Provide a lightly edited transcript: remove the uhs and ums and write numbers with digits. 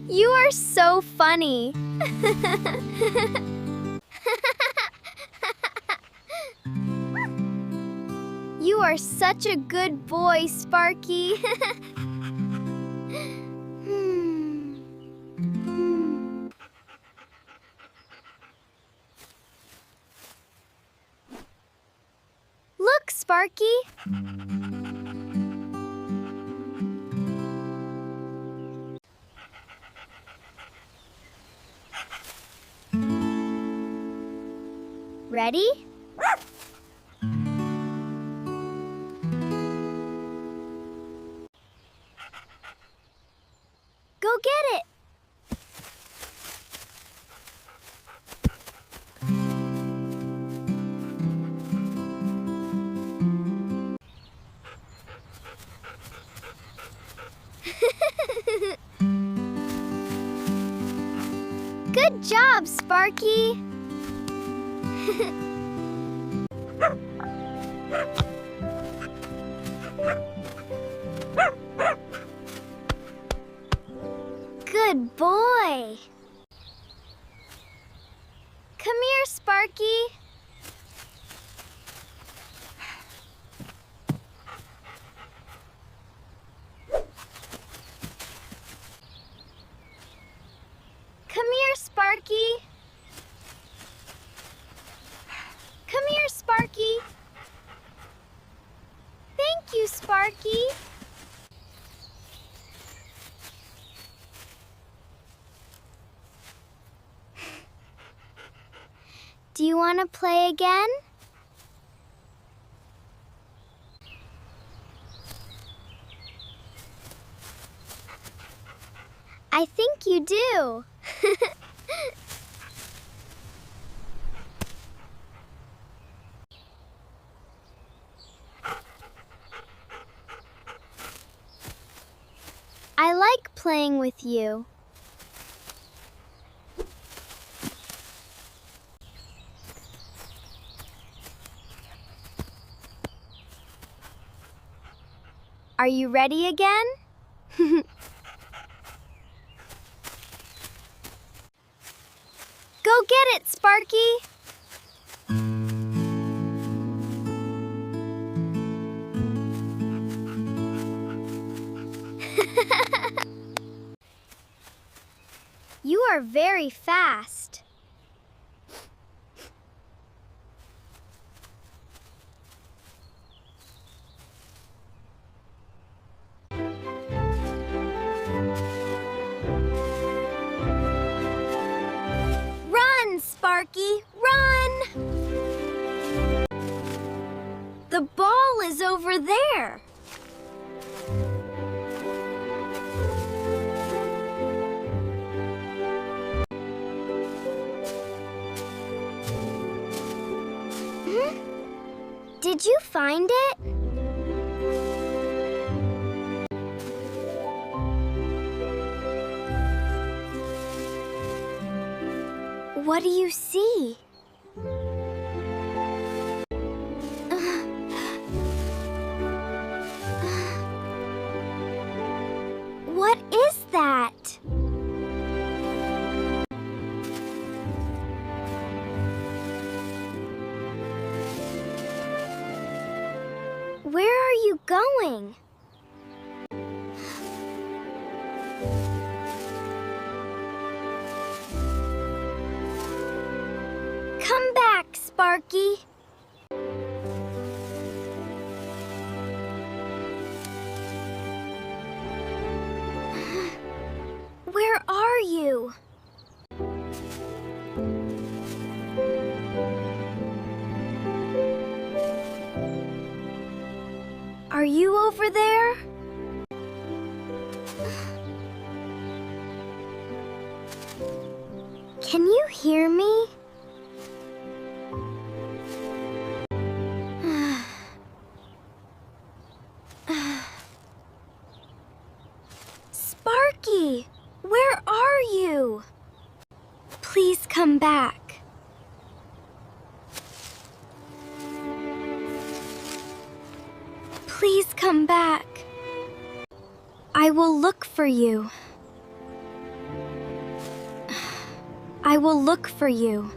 You are so funny. You are such a good boy, Sparky. Look, Sparky. Ready? Go get it. Good job, Sparky. Good boy. Come here, Sparky. Come here, Sparky. Come here, Sparky. Thank you, Sparky. Do you want to play again? I think you do. I like playing with you. Are you ready again? Go get it, Sparky! You are very fast. Run, Sparky, run! The ball is over there. Did you find it? What do you see? What is that? Where are you going? Come back, Sparky. Where are you? Are you over there? Can you hear me? Sparky, where are you? Please come back. Please come back. I will look for you. I will look for you.